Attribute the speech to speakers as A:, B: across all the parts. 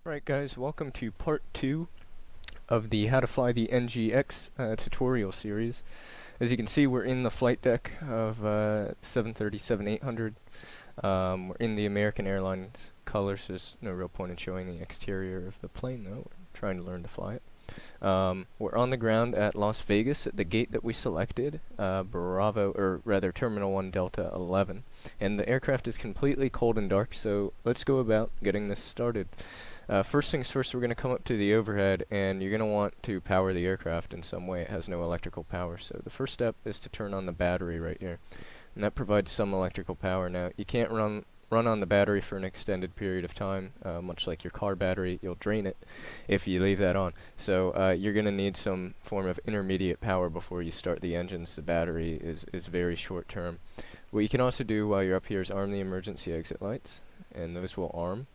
A: Alright guys, welcome to part 2 of the How to Fly the NGX tutorial series. As you can see, we're in the flight deck of 737-800. We're in the American Airlines colors, so there's no real point in showing the exterior of the plane though. We're trying to learn to fly it. We're on the ground at Las Vegas at the gate that we selected, Terminal 1 Delta 11. And the aircraft is completely cold and dark, so let's go about getting this started. First things first, we're going to come up to the overhead, and you're going to want to power the aircraft in some way. It has no electrical power, so the first step is to turn on the battery right here, and that provides some electrical power. Now, you can't run on the battery for an extended period of time, much like your car battery. You'll drain it if you leave that on. So you're going to need some form of intermediate power before you start the engines. The battery is very short term. What you can also do while you're up here is arm the emergency exit lights, and those will arm.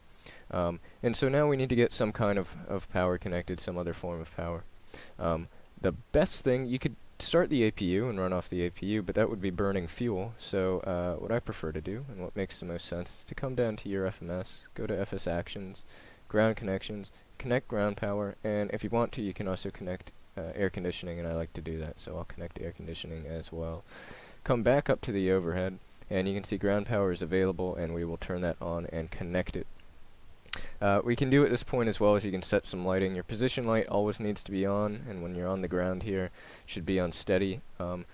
A: And so now we need to get some kind of power connected, some other form of power. The best thing, you could start the APU and run off the APU, but that would be burning fuel. So what I prefer to do, and what makes the most sense, is to come down to your FMS, go to FS Actions, Ground Connections, connect ground power, and if you want to, you can also connect air conditioning, and I like to do that, so I'll connect air conditioning as well. Come back up to the overhead, and you can see ground power is available, and we will turn that on and connect it. We can do at this point as well as you can set some lighting. Your position light always needs to be on, and when you're on the ground here, should be on steady.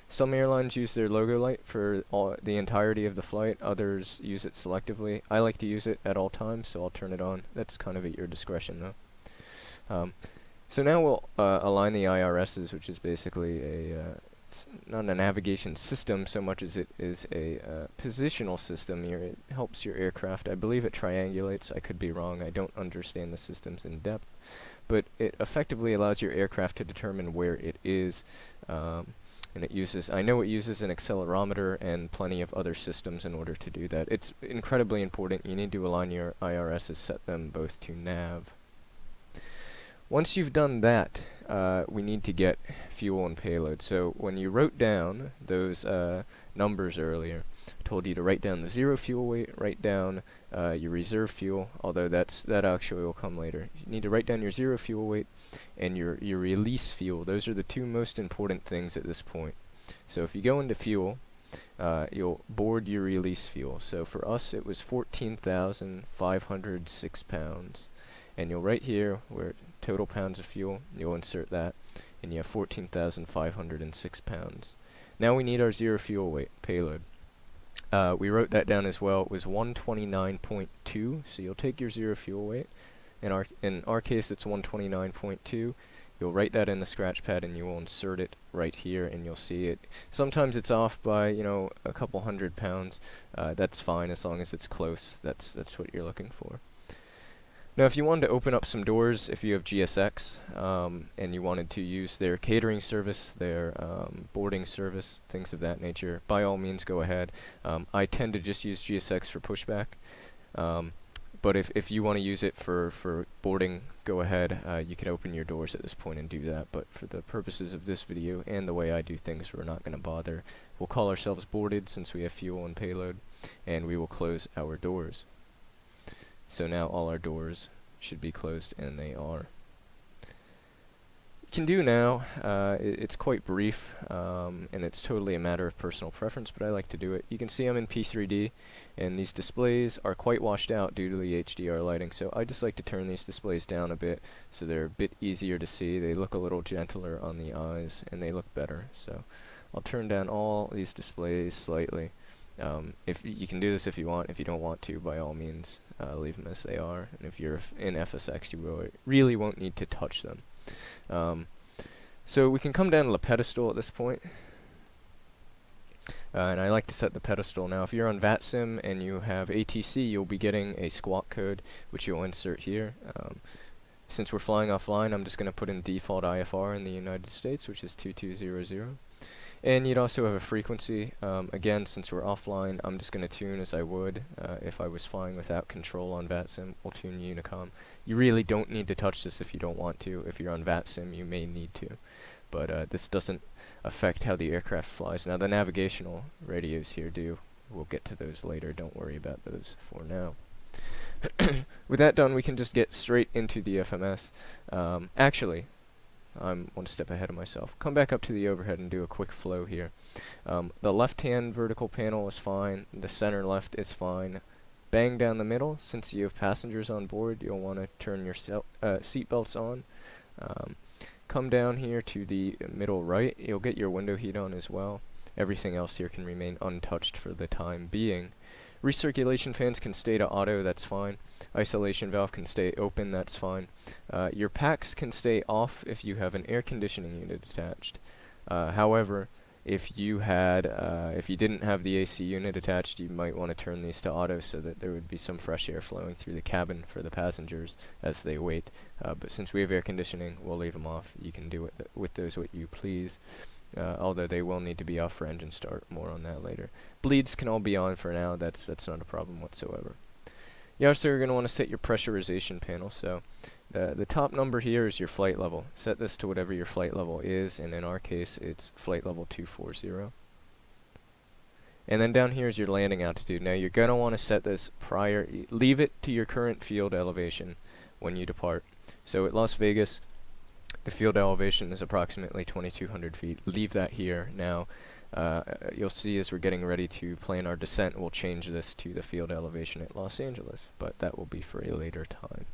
A: Some airlines use their logo light for the entirety of the flight. Others use it selectively. I like to use it at all times, so I'll turn it on. That's kind of at your discretion, though. So now we'll align the IRSs, which is basically it's not a navigation system so much as it is a positional system. It helps your aircraft. I believe it triangulates. I could be wrong. I don't understand the systems in depth. But it effectively allows your aircraft to determine where it is. And it uses, I know it uses an accelerometer and plenty of other systems in order to do that. It's incredibly important. You need to align your IRSs, set them both to nav. Once you've done that, we need to get fuel and payload. So when you wrote down those numbers earlier, I told you to write down the zero fuel weight, write down your reserve fuel, although that actually will come later. You need to write down your zero fuel weight and your release fuel. Those are the two most important things at this point. So if you go into fuel, you'll board your release fuel. So for us, it was 14,506 pounds. And you'll write here where total pounds of fuel, you'll insert that, and you have 14,506 pounds. Now we need our zero fuel weight payload. We wrote that down as well. It was 129.2, so you'll take your zero fuel weight. In our case, it's 129.2. You'll write that in the scratch pad, and you will insert it right here, and you'll see it. Sometimes it's off by, a couple hundred pounds. That's fine as long as it's close. That's what you're looking for. Now, if you wanted to open up some doors, if you have GSX, and you wanted to use their catering service, their boarding service, things of that nature, by all means go ahead. I tend to just use GSX for pushback, but if you want to use it for boarding, go ahead. You can open your doors at this point and do that, but for the purposes of this video and the way I do things, we're not going to bother. We'll call ourselves boarded since we have fuel and payload, and we will close our doors. So now all our doors should be closed, and they are. You can do now, it's quite brief, and it's totally a matter of personal preference, but I like to do it. You can see I'm in P3D, and these displays are quite washed out due to the HDR lighting, so I just like to turn these displays down a bit so they're a bit easier to see. They look a little gentler on the eyes, and they look better. So I'll turn down all these displays slightly. If you can do this if you want. If you don't want to, by all means, leave them as they are. And if you're in FSX, you really won't need to touch them. So we can come down to the pedestal at this point. And I like to set the pedestal. Now, if you're on VATSIM and you have ATC, you'll be getting a squawk code, which you'll insert here. Since we're flying offline, I'm just going to put in default IFR in the United States, which is 2200. And you'd also have a frequency. Again, since we're offline, I'm just going to tune as I would if I was flying without control on VATSIM. We'll tune Unicom. You really don't need to touch this if you don't want to. If you're on VATSIM, you may need to. But this doesn't affect how the aircraft flies. Now, the navigational radios here do. We'll get to those later. Don't worry about those for now. With that done, we can just get straight into the FMS. Actually, I'm one step ahead of myself. Come back up to the overhead and do a quick flow here. The left-hand vertical panel is fine. The center left is fine. Bang down the middle. Since you have passengers on board, you'll want to turn your seat belts on. Come down here to the middle right. You'll get your window heat on as well. Everything else here can remain untouched for the time being. Recirculation fans can stay to auto, that's fine. Isolation valve can stay open, that's fine. Your packs can stay off if you have an air conditioning unit attached. However, if you didn't have the AC unit attached, you might want to turn these to auto so that there would be some fresh air flowing through the cabin for the passengers as they wait. But since we have air conditioning, we'll leave them off. You can do with those what you please. Although they will need to be off for engine start. More on that later. Bleeds can all be on for now. That's not a problem whatsoever. You also are going to want to set your pressurization panel. So the top number here is your flight level. Set this to whatever your flight level is, and in our case it's flight level 240. And then down here is your landing altitude. Now you're going to want to set this leave it to your current field elevation when you depart. So at Las Vegas, the field elevation is approximately 2,200 feet. Leave that here. Now, you'll see as we're getting ready to plan our descent, we'll change this to the field elevation at Los Angeles, but that will be for a later time.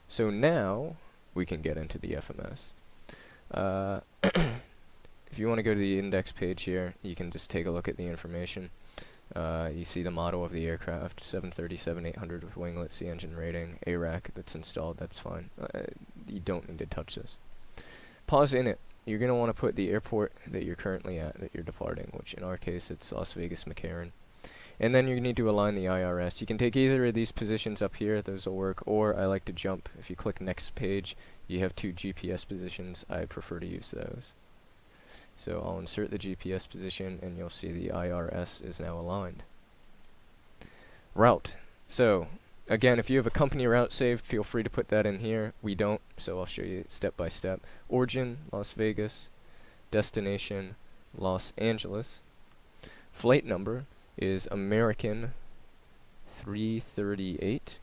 A: So now, we can get into the FMS. If you want to go to the index page here, you can just take a look at the information. You see the model of the aircraft, 737-800 with winglets, the engine rating, ARAC that's installed, that's fine. You don't need to touch this. Pause in it. You're going to want to put the airport that you're currently at, that you're departing, which in our case it's Las Vegas McCarran. And then you need to align the IRS. You can take either of these positions up here, those will work, or I like to jump. If you click next page, you have 2 GPS positions. I prefer to use those. So I'll insert the GPS position and you'll see the IRS is now aligned. Route. So again, if you have a company route saved, feel free to put that in here. We don't, so I'll show you step by step. Origin, Las Vegas. Destination, Los Angeles. Flight number is American 338.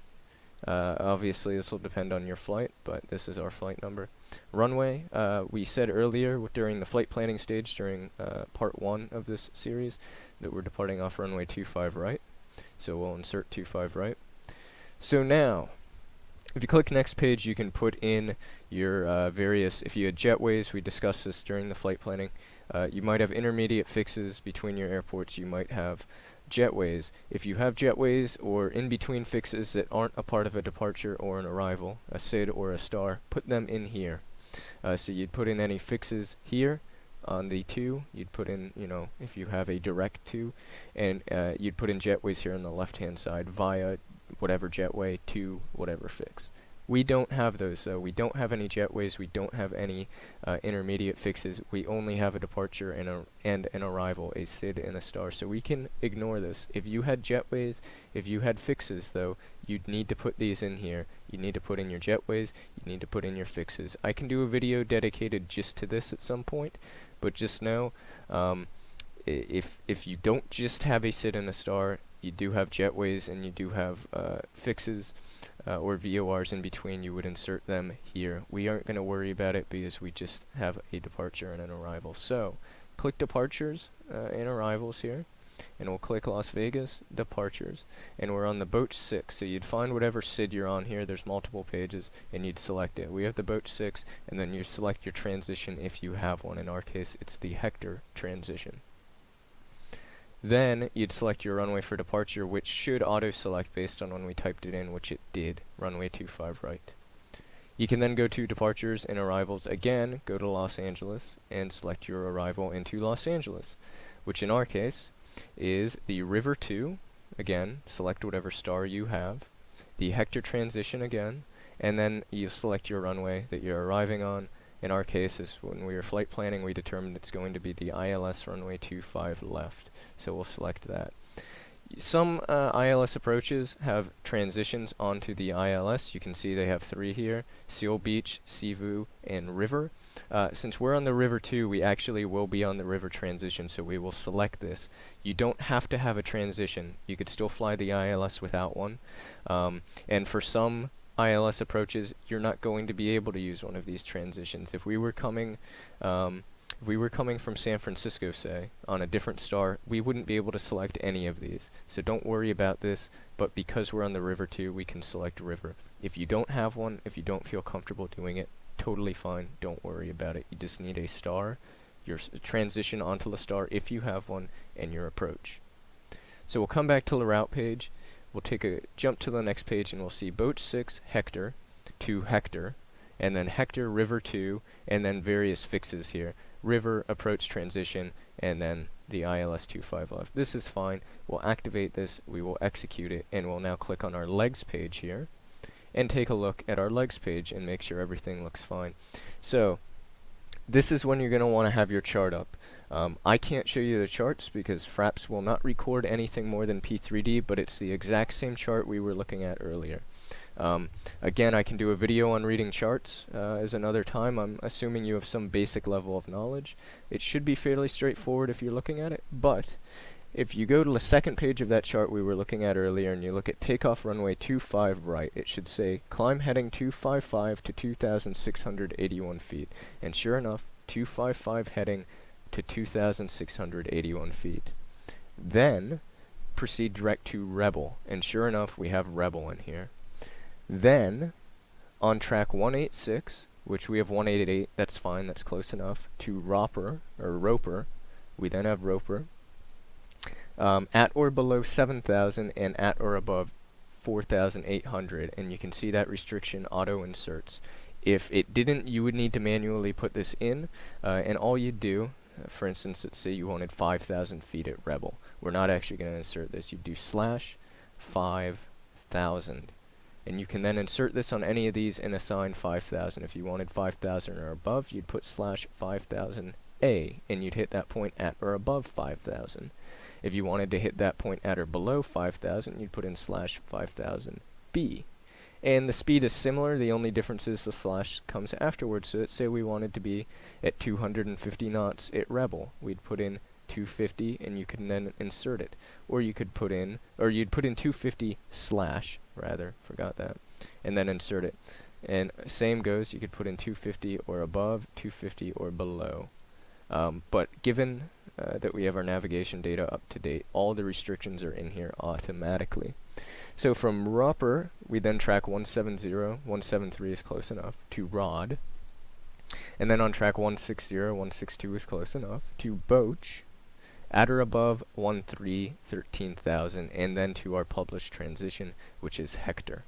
A: Obviously this will depend on your flight, but this is our flight number. Runway, we said earlier during the flight planning stage, during part 1 of this series, that we're departing off runway 25 right. So we'll insert 25 right. So now, if you click next page, you can put in your various, if you had jetways, we discussed this during the flight planning, you might have intermediate fixes between your airports, you might have jetways. If you have jetways or in-between fixes that aren't a part of a departure or an arrival, a SID or a star, put them in here. So you'd put in any fixes here on the 2, you'd put in, if you have a direct 2, and you'd put in jetways here on the left-hand side via whatever jetway to whatever fix. We don't have those though. We don't have any jetways. We don't have any intermediate fixes. We only have a departure and an arrival, a SID and a star. So we can ignore this. If you had jetways, if you had fixes though, you'd need to put these in here. You need to put in your jetways. You need to put in your fixes. I can do a video dedicated just to this at some point, but just know if you don't just have a SID and a star, you do have jetways and you do have fixes or VORs in between, you would insert them here. We aren't going to worry about it because we just have a departure and an arrival. So click departures and arrivals here, and we'll click Las Vegas departures, and we're on the boat 6. So you'd find whatever SID you're on here, there's multiple pages, and you'd select it. We have the boat 6, and then you select your transition if you have one. In our case, it's the Hector transition. Then you'd select your runway for departure, which should auto-select based on when we typed it in, which it did, runway 25 right. You can then go to departures and arrivals again, go to Los Angeles, and select your arrival into Los Angeles, which in our case is the River 2, again, select whatever star you have, the Hector transition again, and then you select your runway that you're arriving on. In our case, is when we were flight planning, we determined it's going to be the ILS runway 25 left. So we'll select that. Some ILS approaches have transitions onto the ILS. You can see they have 3 here: Seal Beach, Seaview, and River. Since we're on the river 2, we actually will be on the river transition, so we will select this. You don't have to have a transition. You could still fly the ILS without one. And for some ILS approaches, you're not going to be able to use one of these transitions. If we were coming from San Francisco, say, on a different star, we wouldn't be able to select any of these. So don't worry about this, but because we're on the river 2, we can select river. If you don't have one, if you don't feel comfortable doing it, totally fine, don't worry about it. You just need a star, your transition onto the star if you have one, and your approach. So we'll come back to the route page, we'll take a jump to the next page, and we'll see boat 6, Hector, to Hector, and then Hector, river 2, and then various fixes here. River, approach, transition, and then the ILS 25 left. This is fine. We'll activate this, we will execute it, and we'll now click on our legs page here, and take a look at our legs page and make sure everything looks fine. So, this is when you're going to want to have your chart up. I can't show you the charts because Fraps will not record anything more than P3D, but it's the exact same chart we were looking at earlier. Again, I can do a video on reading charts as another time. I'm assuming you have some basic level of knowledge. It should be fairly straightforward if you're looking at it, but if you go to the second page of that chart we were looking at earlier and you look at takeoff runway 25 right, it should say climb heading 255 to 2,681 feet. And sure enough, 255 heading to 2,681 feet. Then proceed direct to Rebel, and sure enough, we have Rebel in here. Then, on track 186, which we have 188, that's fine, that's close enough, to Roper, we then have Roper, at or below 7,000 and at or above 4,800, and you can see that restriction auto inserts. If it didn't, you would need to manually put this in, and all you'd do, for instance, let's say you wanted 5,000 feet at Rebel. We're not actually going to insert this. You'd do /5,000. And you can then insert this on any of these and assign 5,000. If you wanted 5,000 or above, you'd put /5000A, and you'd hit that point at or above 5,000. If you wanted to hit that point at or below 5,000, you'd put in /5000B. And the speed is similar, the only difference is the slash comes afterwards. So let's say we wanted to be at 250 knots at Rebel. We'd put in 250 and you can then insert it. Or you could put in, or you'd put in 250 slash, rather, forgot that, and then insert it. And same goes, you could put in 250 or above, 250 or below. But given that we have our navigation data up to date, all the restrictions are in here automatically. So from Roper, we then track 170, 173 is close enough, to Rod. And then on track 160, 162 is close enough, to Boach, at or above 13,000, and then to our published transition, which is Hector.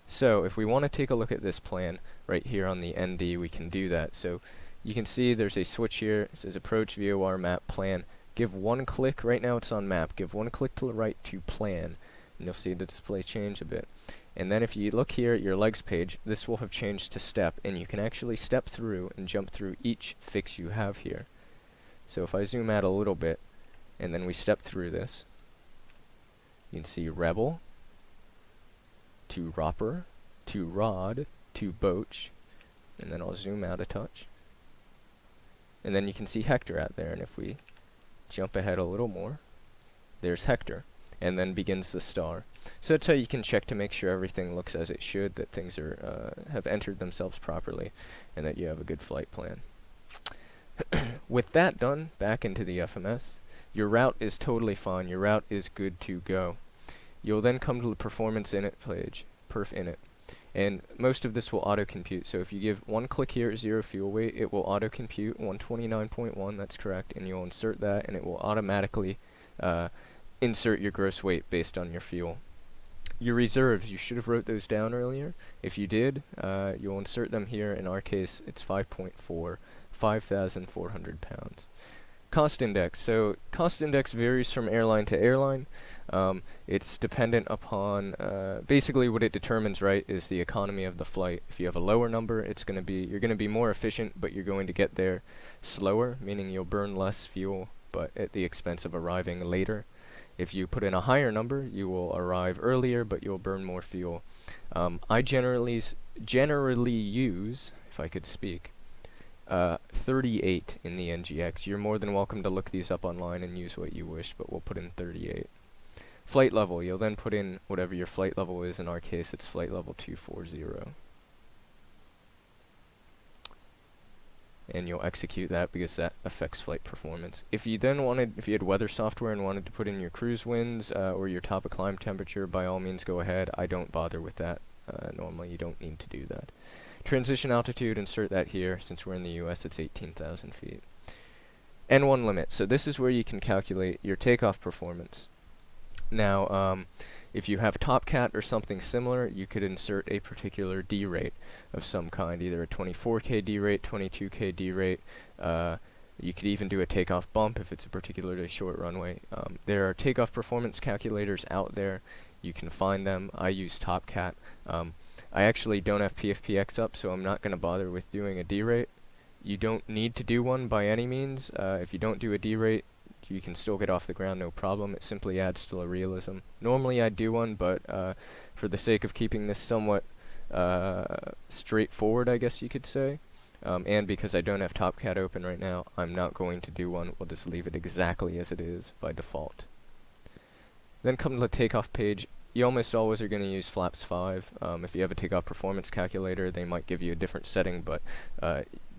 A: So if we want to take a look at this plan right here on the ND, we can do that. So you can see there's a switch here, it says approach VOR map plan. Give one click, right now it's on map, give one click to the right to plan. And you'll see the display change a bit. And then if you look here at your legs page, this will have changed to step, and you can actually step through and jump through each fix you have here. So if I zoom out a little bit, and then we step through this, you can see Rebel, to Roper, to Rod, to Boach, and then I'll zoom out a touch. And then you can see Hector out there, and if we jump ahead a little more, there's Hector. And then begins the star. So that's how you can check to make sure everything looks as it should, that things are have entered themselves properly, and that you have a good flight plan. With that done, back into the FMS, your route is totally fine. Your route is good to go. You'll then come to the performance init page, perf init, and most of this will auto-compute. So if you give one click here at 0 fuel weight, it will auto-compute 129.1, that's correct, and you'll insert that, and it will automatically insert your gross weight based on your fuel. Your reserves, you should have wrote those down earlier. If you did, you'll insert them here. In our case, it's 5.4, 5,400 pounds. Cost index. So cost index varies from airline to airline. It's dependent upon, basically what it determines, right, is the economy of the flight. If you have a lower number, it's going to be, you're going to be more efficient, but you're going to get there slower, meaning you'll burn less fuel, but at the expense of arriving later. If you put in a higher number, you will arrive earlier, but you'll burn more fuel. I generally use, if I could speak, 38 in the NGX. You're more than welcome to look these up online and use what you wish, but we'll put in 38. Flight level, you'll then put in whatever your flight level is. In our case, it's flight level 240. And you'll execute that because that affects flight performance. If you had weather software and wanted to put in your cruise winds or your top of climb temperature, by all means go ahead. I don't bother with that. Normally you don't need to do that. Transition altitude, insert that here. Since we're in the US, it's 18,000 feet. N1 limit. So this is where you can calculate your takeoff performance. Now, if you have TopCat or something similar, you could insert a particular D rate of some kind, either a 24K D rate, 22K D rate. You could even do a takeoff bump if it's a particularly short runway. There are takeoff performance calculators out there. You can find them. I use TopCat. I actually don't have PFPX up, so I'm not going to bother with doing a D rate. You don't need to do one by any means. If you don't do a D rate, you can still get off the ground, no problem. It simply adds to the realism. Normally I'd do one, but for the sake of keeping this somewhat straightforward, I guess you could say, and because I don't have TopCat open right now, I'm not going to do one. We'll just leave it exactly as it is by default. Then come to the takeoff page. You almost always are going to use flaps 5. If you have a takeoff performance calculator, they might give you a different setting, but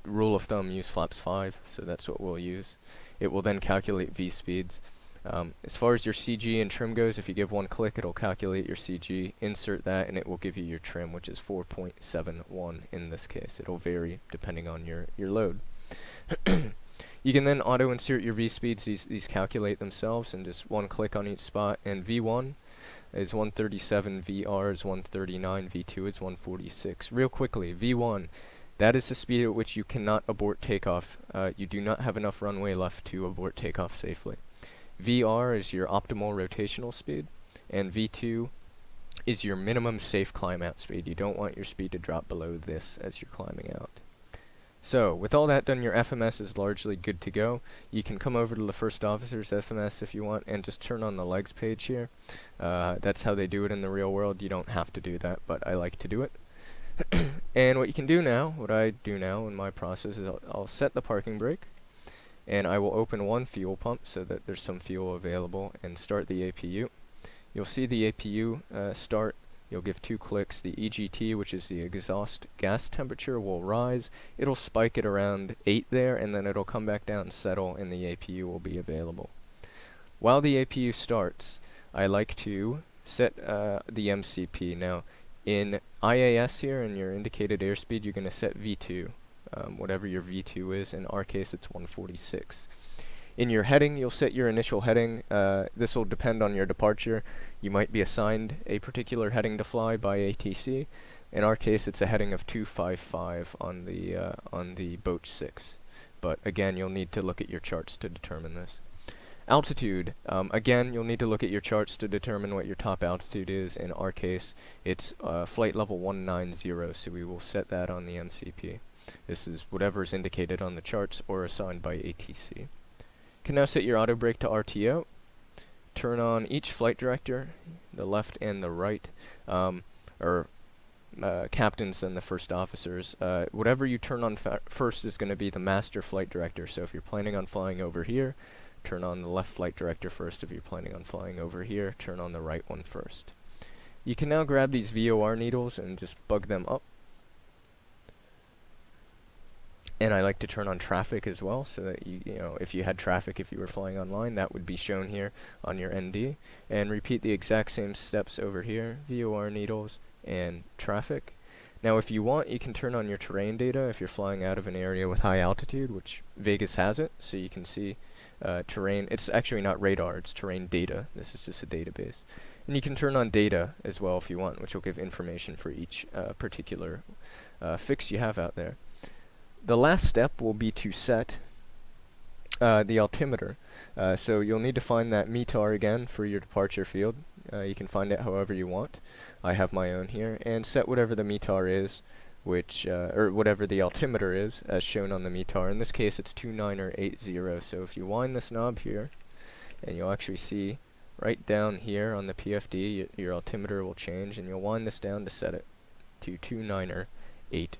A: rule of thumb, use flaps 5, so that's what we'll use. It will then calculate V-speeds. As far as your CG and trim goes, if you give one click, it'll calculate your CG, insert that, and it will give you your trim, which is 4.71 in this case. It'll vary depending on your load. You can then auto-insert your V-speeds. These calculate themselves, and just one click on each spot. And V1 is 137, VR is 139, V2 is 146. Real quickly, V1. That is the speed at which you cannot abort takeoff. You do not have enough runway left to abort takeoff safely. VR is your optimal rotational speed, and V2 is your minimum safe climb out speed. You don't want your speed to drop below this as you're climbing out. So, with all that done, your FMS is largely good to go. You can come over to the first officer's FMS if you want, and just turn on the legs page here. That's how they do it in the real world. You don't have to do that, but I like to do it. And what you can do now, what I do now in my process is I'll set the parking brake, and I will open one fuel pump so that there's some fuel available, and start the APU. You'll see the APU start. You'll give 2 clicks. The EGT, which is the exhaust gas temperature, will rise. It'll spike at around 8 there, and then it'll come back down and settle, and the APU will be available. While the APU starts, I like to set the MCP. Now, in IAS here, in your indicated airspeed, you're going to set V2, whatever your V2 is. In our case, it's 146. In your heading, you'll set your initial heading. This will depend on your departure. You might be assigned a particular heading to fly by ATC. In our case, it's a heading of 255 on the Boat 6. But again, you'll need to look at your charts to determine this. Altitude, again, you'll need to look at your charts to determine what your top altitude is. In our case, it's flight level 190, so we will set that on the MCP. This is whatever is indicated on the charts or assigned by ATC. You can now set your auto brake to RTO. Turn on each flight director, the left and the right, captains and the first officers. Whatever you turn on first is going to be the master flight director. So if you're planning on flying over here, turn on the left flight director first. If you're planning on flying over here, turn on the right one first. You can now grab these VOR needles and just bug them up. And I like to turn on traffic as well, so that you know, if you had traffic, if you were flying online, that would be shown here on your ND. And repeat the exact same steps over here, VOR needles and traffic. Now if you want, you can turn on your terrain data if you're flying out of an area with high altitude, which Vegas has it, so you can see terrain. It's actually not radar, it's terrain data. This is just a database. And you can turn on data as well if you want, which will give information for each particular fix you have out there. The last step will be to set the altimeter. So you'll need to find that METAR again for your departure field. You can find it however you want. I have my own here. And set whatever the METAR is, which or whatever the altimeter is, as shown on the METAR. In this case, it's 2980. So if you wind this knob here, and you'll actually see right down here on the PFD, your altimeter will change, and you'll wind this down to set it to 2980.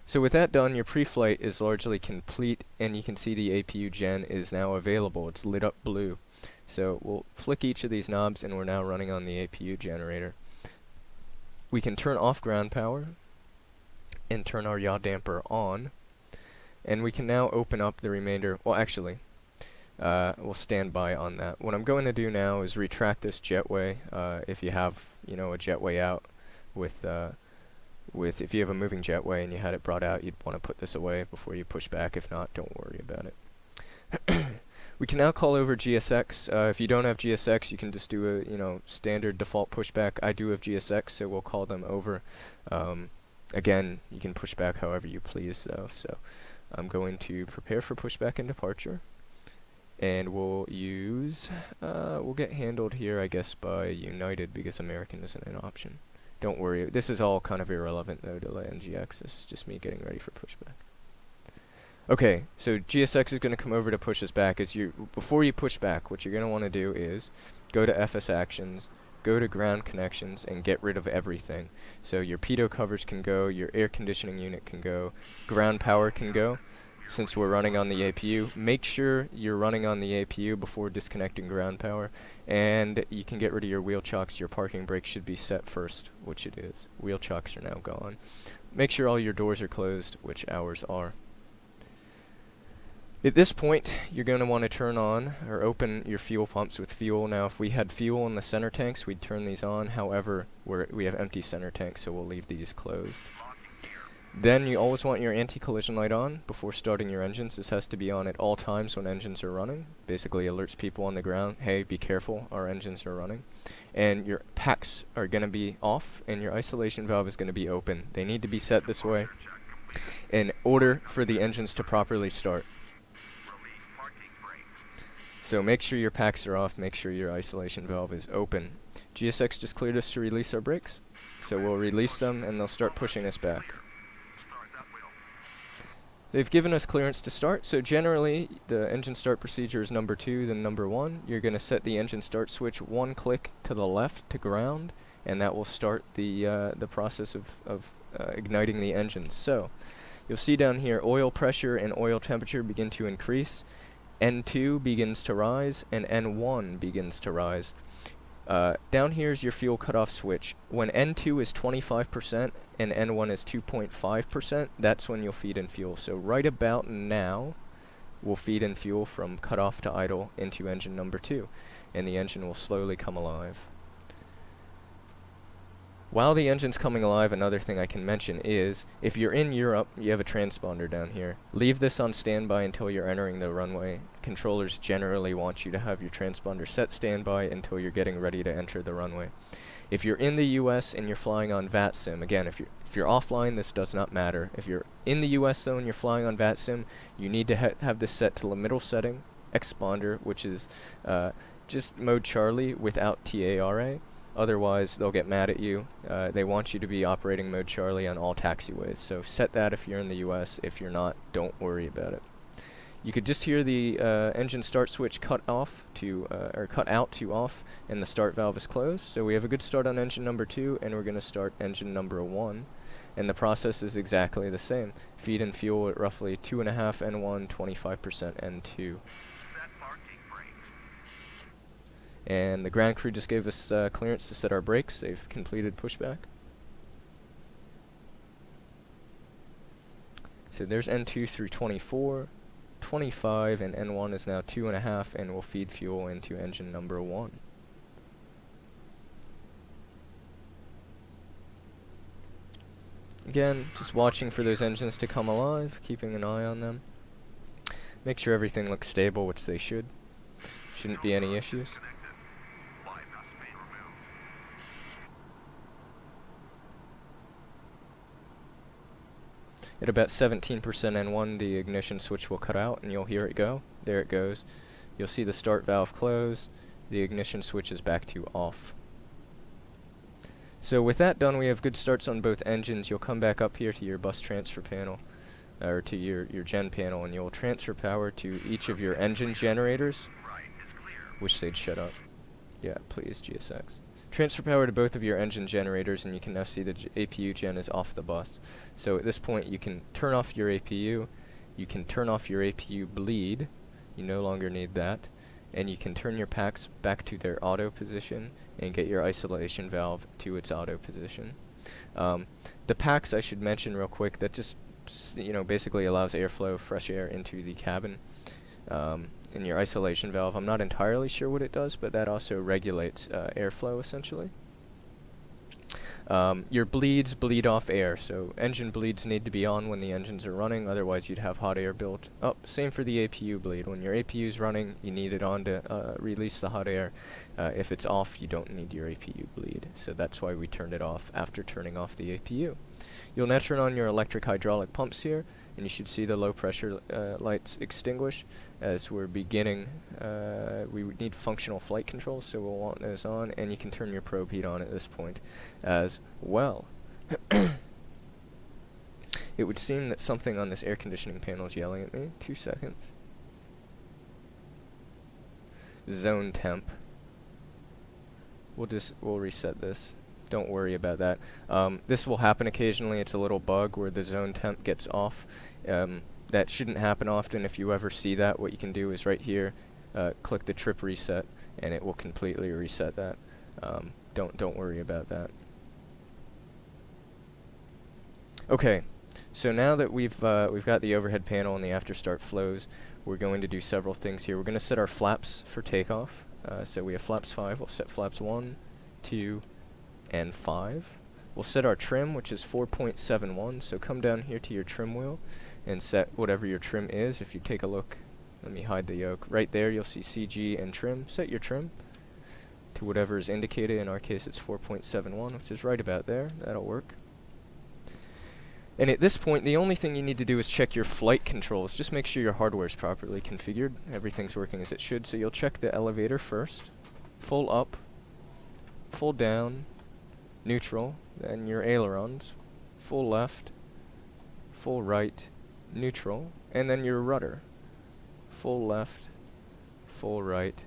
A: So with that done, your pre-flight is largely complete, and you can see the APU gen is now available. It's lit up blue. So we'll flick each of these knobs, and we're now running on the APU generator. We can turn off ground power and turn our yaw damper on, and we can now open up the remainder. Well, actually, we'll stand by on that. What I'm going to do now is retract this jetway. If you have, a jetway out if you have a moving jetway and you had it brought out, you'd want to put this away before you push back. If not, don't worry about it. We can now call over GSX. If you don't have GSX, you can just do a standard default pushback. I do have GSX, so we'll call them over. Again, you can push back however you please, though. So I'm going to prepare for pushback and departure, and we'll get handled here, I guess, by United, because American isn't an option. Don't worry, this is all kind of irrelevant, though, to NGX. This is just me getting ready for pushback. Okay, so GSX is going to come over to push us back. Before you push back, what you're going to want to do is go to FS Actions, go to Ground Connections, and get rid of everything. So your pitot covers can go, your air conditioning unit can go, ground power can go. Since we're running on the APU, make sure you're running on the APU before disconnecting ground power, and you can get rid of your wheel chocks. Your parking brake should be set first, which it is. Wheel chocks are now gone. Make sure all your doors are closed, which ours are. At this point, you're going to want to turn on or open your fuel pumps with fuel. Now, if we had fuel in the center tanks, we'd turn these on. However, we have empty center tanks, so we'll leave these closed. Then you always want your anti-collision light on before starting your engines. This has to be on at all times when engines are running. Basically alerts people on the ground, hey, be careful, our engines are running. And your packs are going to be off, and your isolation valve is going to be open. They need to be set this way in order for the engines to properly start. So make sure your packs are off, make sure your isolation valve is open. GSX just cleared us to release our brakes, so we'll release them and they'll start pushing us back. They've given us clearance to start, so generally the engine start procedure is number 2, then number 1. You're going to set the engine start switch 1 click to the left to ground, and that will start the process of igniting the engine. So you'll see down here oil pressure and oil temperature begin to increase. N2 begins to rise, and N1 begins to rise. Down here is your fuel cutoff switch. When N2 is 25% and N1 is 2.5%, that's when you'll feed in fuel. So right about now, we'll feed in fuel from cutoff to idle into engine number 2, and the engine will slowly come alive. While the engine's coming alive, another thing I can mention is, if you're in Europe, you have a transponder down here. Leave this on standby until you're entering the runway. Controllers generally want you to have your transponder set standby until you're getting ready to enter the runway. If you're in the US and you're flying on VATSIM, again, if you're offline, this does not matter. If you're in the US though and you're flying on VATSIM, you need to have this set to the middle setting, exponder, which is just mode Charlie without TARA. Otherwise, they'll get mad at you. They want you to be operating mode Charlie on all taxiways. So set that if you're in the US. If you're not, don't worry about it. You could just hear the engine start switch cut off to or cut out to off, and the start valve is closed. So we have a good start on engine number 2, and we're going to start engine number 1. And the process is exactly the same. Feed in fuel at roughly 2.5 N1, 25% N2. And the ground crew just gave us clearance to set our brakes. They've completed pushback. So there's N2 through 24, 25, and N1 is now 2.5, and we'll feed fuel into engine number 1. Again, just watching for those engines to come alive, keeping an eye on them. Make sure everything looks stable, which they should. Shouldn't be any issues. At about 17% N1, the ignition switch will cut out, and you'll hear it go. There it goes. You'll see the start valve close. The ignition switch is back to off. So with that done, we have good starts on both engines. You'll come back up here to your bus transfer panel, or to your gen panel, and you'll transfer power to each of your engine generaters. Wish they'd shut up. Yeah, please, GSX. Transfer power to both of your engine generators, and you can now see the APU gen is off the bus. So at this point you can turn off your APU, you can turn off your APU bleed, you no longer need that, and you can turn your packs back to their auto position and get your isolation valve to its auto position. The packs, I should mention real quick, that just basically allows airflow, fresh air into the cabin. In your isolation valve, I'm not entirely sure what it does, but that also regulates airflow essentially. Your bleeds bleed off air, so engine bleeds need to be on when the engines are running, otherwise you'd have hot air built up. Same for the APU bleed. When your APU is running, you need it on to release the hot air. If it's off, you don't need your APU bleed, so that's why we turned it off after turning off the APU. You'll now turn on your electric hydraulic pumps here, and you should see the low pressure lights extinguish as we're beginning. We would need functional flight controls, so we'll want those on, and you can turn your probe heat on at this point as well. It would seem that something on this air conditioning panel is yelling at me. 2 seconds. Zone temp. We'll reset this. Don't worry about that. This will happen occasionally. It's a little bug where the zone temp gets off. That shouldn't happen often. If you ever see that, what you can do is right here, click the trip reset, and it will completely reset that. Don't worry about that. Okay, so now that we've got the overhead panel and the after start flows, we're going to do several things here. We're going to set our flaps for takeoff. So we have flaps 5. We'll set flaps 1, 2, and 5. We'll set our trim, which is 4.71, so come down here to your trim wheel and set whatever your trim is. If you take a look, let me hide the yoke. Right there you'll see CG and trim. Set your trim to whatever is indicated. In our case it's 4.71, which is right about there. That'll work. And at this point, the only thing you need to do is check your flight controls. Just make sure your hardware is properly configured. Everything's working as it should. So you'll check the elevator first. Full up, full down, neutral, then your ailerons, full left, full right, neutral, and then your rudder. Full left, full right,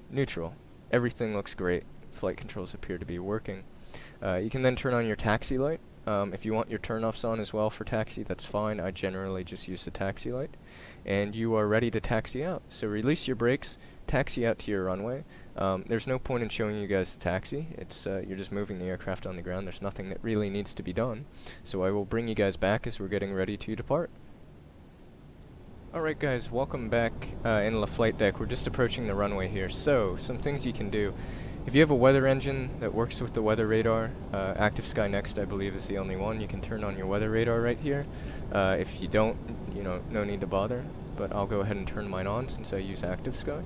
A: neutral. Everything looks great. Flight controls appear to be working. You can then turn on your taxi light. If you want your turn-offs on as well for taxi, that's fine. I generally just use the taxi light. And you are ready to taxi out. So release your brakes, taxi out to your runway. There's no point in showing you guys the taxi. It's you're just moving the aircraft on the ground. There's nothing that really needs to be done. So I will bring you guys back as we're getting ready to depart. Alright guys, welcome back in the flight deck. We're just approaching the runway here. So, some things you can do. If you have a weather engine that works with the weather radar, Active Sky Next I believe is the only one. You can turn on your weather radar right here. If you don't, no need to bother, but I'll go ahead and turn mine on since I use Active Sky.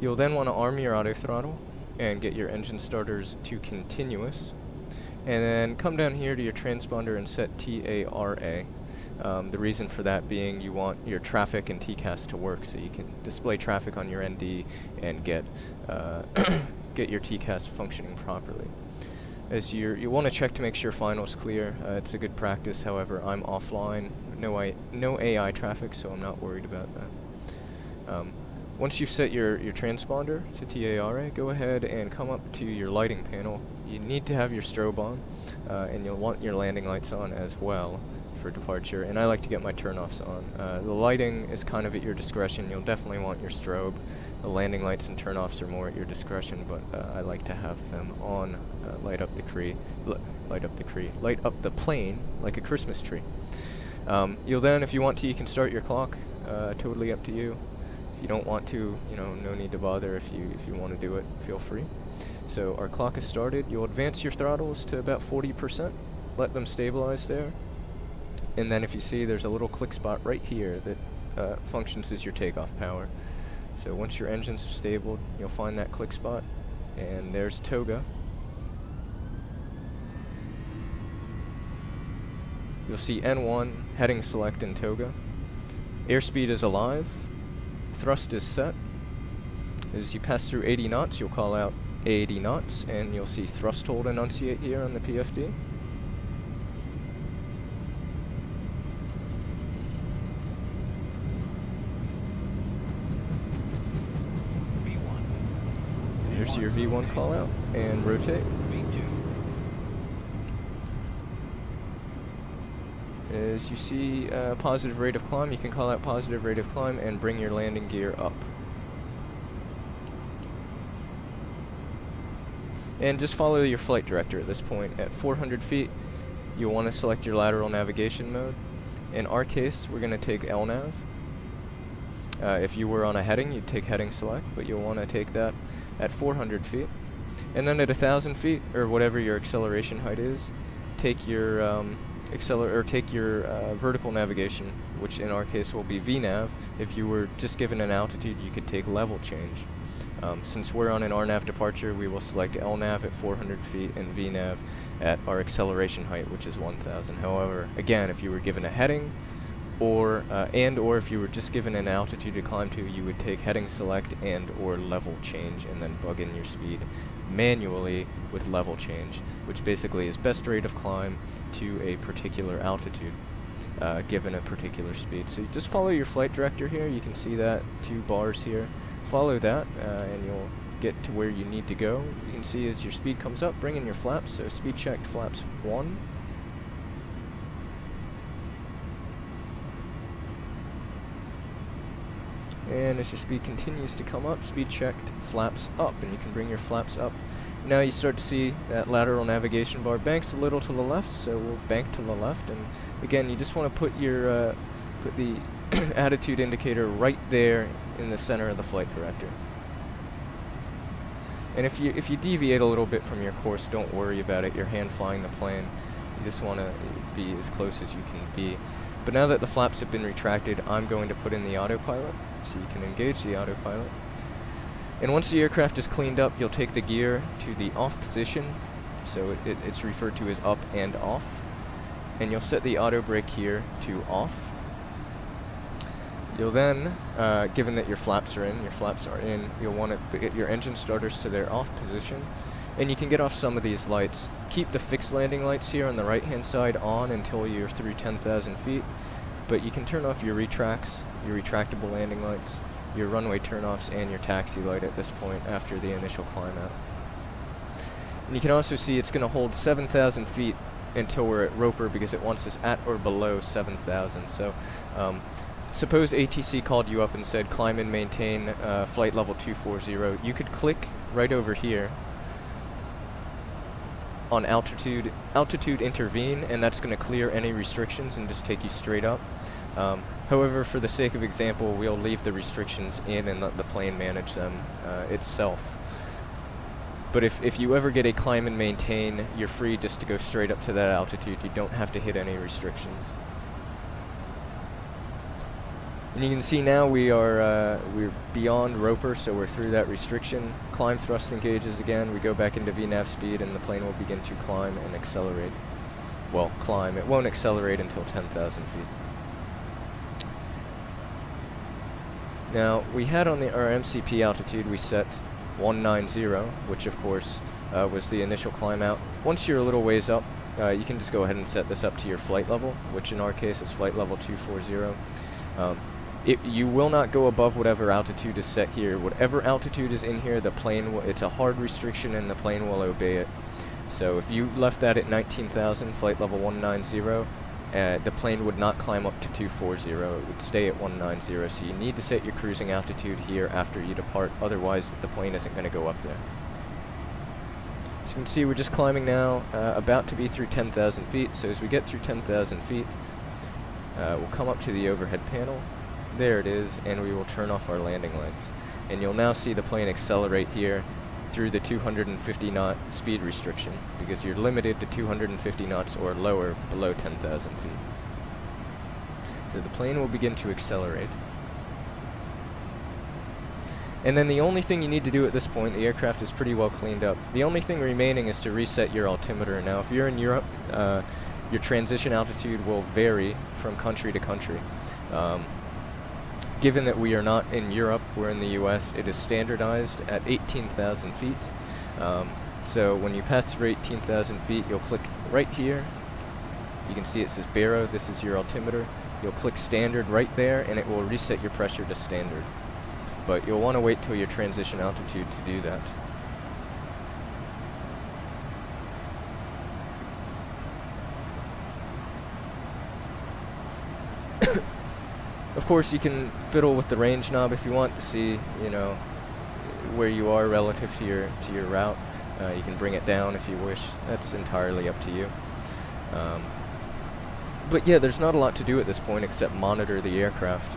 A: You'll then want to arm your auto throttle and get your engine starters to continuous. And then come down here to your transponder and set TARA. The reason for that being you want your traffic and TCAS to work so you can display traffic on your ND and get get your TCAS functioning properly. As you want to check to make sure final's clear. It's a good practice, however I'm offline, no AI traffic, so I'm not worried about that. Once you've set your transponder to TARA, go ahead and come up to your lighting panel. You need to have your strobe on, and you'll want your landing lights on as well for departure, and I like to get my turn-offs on. The lighting is kind of at your discretion. You'll definitely want your strobe. The landing lights and turn-offs are more at your discretion, but I like to have them on. Light up the plane like a Christmas tree. You'll then, if you want to, you can start your clock. Totally up to you. If you don't want to, no need to bother. If you want to do it, feel free. So our clock is started. You'll advance your throttles to about 40%. Let them stabilize there. And then if you see, there's a little click spot right here that functions as your takeoff power. So once your engines are stable, you'll find that click spot, and there's toga. You'll see N1, heading select in toga. Airspeed is alive. Thrust is set. As you pass through 80 knots, you'll call out 80 knots, and you'll see thrust hold enunciate here on the PFD. There's there's your V1 call out, and rotate. As you see positive rate of climb, you can call out positive rate of climb and bring your landing gear up. And just follow your flight director at this point. At 400 feet, you'll want to select your lateral navigation mode. In our case, we're going to take LNAV. If you were on a heading, you'd take heading select, but you'll want to take that at 400 feet. And then at 1,000 feet, or whatever your acceleration height is, take your vertical navigation, which in our case will be VNAV. If you were just given an altitude, you could take level change. Since we're on an RNAV departure, we will select LNAV at 400 feet and VNAV at our acceleration height, which is 1,000. However, again, if you were given a heading, or if you were just given an altitude to climb to, you would take heading select and or level change, and then bug in your speed manually with level change, which basically is best rate of climb to a particular altitude, given a particular speed. So you just follow your flight director here. You can see that 2 bars here. Follow that, and you'll get to where you need to go. You can see as your speed comes up, bring in your flaps. So speed checked flaps 1. And as your speed continues to come up, speed checked flaps up, and you can bring your flaps up. Now you start to see that lateral navigation bar banks a little to the left, so we'll bank to the left. And again, you just want to put your put the attitude indicator right there in the center of the flight director. And if you deviate a little bit from your course, don't worry about it. You're hand flying the plane. You just want to be as close as you can be. But now that the flaps have been retracted, I'm going to put in the autopilot, so you can engage the autopilot. And once the aircraft is cleaned up, you'll take the gear to the off position, so it's referred to as up and off. And you'll set the auto brake here to off. You'll then, given that your flaps are in, you'll want to get your engine starters to their off position. And you can get off some of these lights. Keep the fixed landing lights here on the right hand side on until you're through 10,000 feet. But you can turn off your retracts, your retractable landing lights, your runway turnoffs, and your taxi light at this point after the initial climb out. And you can also see it's going to hold 7,000 feet until we're at Roper, because it wants us at or below 7,000. So suppose ATC called you up and said climb and maintain flight level 240. You could click right over here on altitude intervene, and that's going to clear any restrictions and just take you straight up. However, for the sake of example, we'll leave the restrictions in and let the plane manage them itself. But if you ever get a climb and maintain, you're free just to go straight up to that altitude. You don't have to hit any restrictions. And you can see now we're beyond Roper, so we're through that restriction. Climb thrust engages again. We go back into VNAV speed, and the plane will begin to climb and accelerate. Well, climb. It won't accelerate until 10,000 feet. Now, we had on our MCP altitude, we set 190, which of course was the initial climb out. Once you're a little ways up, you can just go ahead and set this up to your flight level, which in our case is flight level 240. You will not go above whatever altitude is set here. Whatever altitude is in here, the plane will, it's a hard restriction, and the plane will obey it. So if you left that at 19,000, flight level 190, the plane would not climb up to 240. It would stay at 190. So you need to set your cruising altitude here after you depart. Otherwise, the plane isn't going to go up there. As you can see, we're just climbing now, about to be through 10,000 feet. So as we get through 10,000 feet, we'll come up to the overhead panel. There it is, and we will turn off our landing lights. And you'll now see the plane accelerate here through the 250 knot speed restriction, because you're limited to 250 knots or lower below 10,000 feet. So the plane will begin to accelerate. And then the only thing you need to do at this point, the aircraft is pretty well cleaned up. The only thing remaining is to reset your altimeter. Now, if you're in Europe, your transition altitude will vary from country to country. Given that we are not in Europe, we're in the US, it is standardized at 18,000 feet. So when you pass through 18,000 feet, you'll click right here. You can see it says Baro, this is your altimeter. You'll click standard right there, and it will reset your pressure to standard. But you'll want to wait till your transition altitude to do that. course, you can fiddle with the range knob if you want to see, you know, where you are relative to your route. You can bring it down if you wish. That's entirely up to you. But yeah, there's not a lot to do at this point except monitor the aircraft.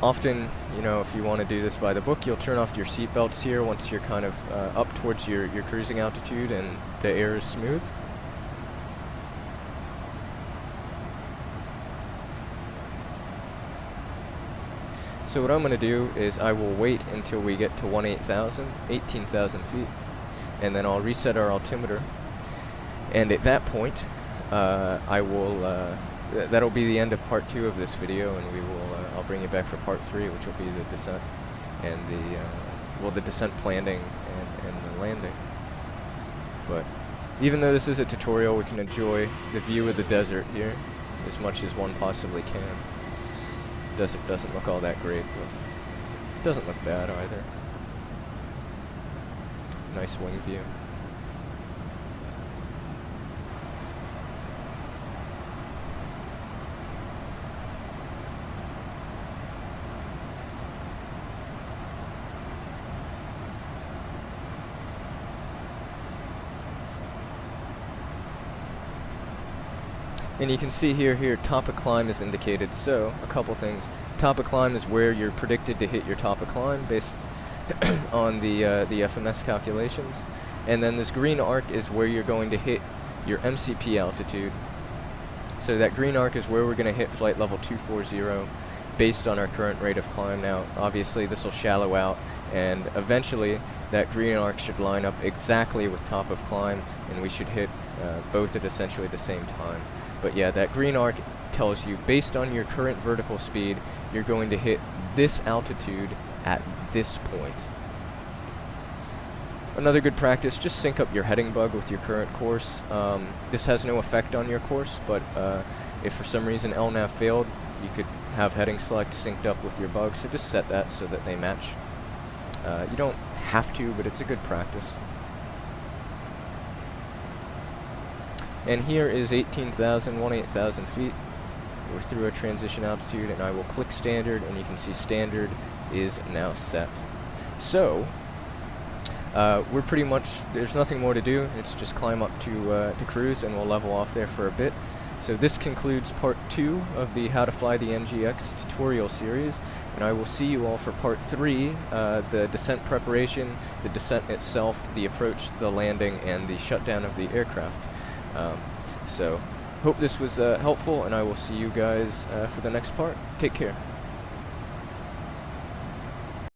A: Often, you know, if you want to do this by the book, you'll turn off your seat belts here once you're kind of up towards your cruising altitude and the air is smooth. So what I'm going to do is I will wait until we get to 18,000 feet, and then I'll reset our altimeter. And at that point, I will, that'll be the end of part 2 of this video, and we will, I'll bring you back for part 3, which will be the descent and the descent planning and the landing. But even though this is a tutorial, we can enjoy the view of the desert here as much as one possibly can. Desert doesn't look all that great, but it doesn't look bad either. Nice wing view. And you can see here top of climb is indicated. So a couple things. Top of climb is where you're predicted to hit your top of climb based on the FMS calculations. And then this green arc is where you're going to hit your MCP altitude. So that green arc is where we're going to hit flight level 240 based on our current rate of climb. Now obviously this will shallow out, and eventually that green arc should line up exactly with top of climb, and we should hit both at essentially the same time. But yeah, that green arc tells you, based on your current vertical speed, you're going to hit this altitude at this point. Another good practice, just sync up your heading bug with your current course. This has no effect on your course, but if for some reason LNAV failed, you could have heading select synced up with your bug, so just set that so that they match. You don't have to, but it's a good practice. And here is 18,000 feet. We're through a transition altitude, and I will click standard, and you can see standard is now set. So we're pretty much, there's nothing more to do. It's just climb up to cruise, and we'll level off there for a bit. So this concludes part 2 of the How to Fly the NGX tutorial series, and I will see you all for part 3, the descent preparation, the descent itself, the approach, the landing, and the shutdown of the aircraft. So hope this was helpful, and I will see you guys for the next part. Take care.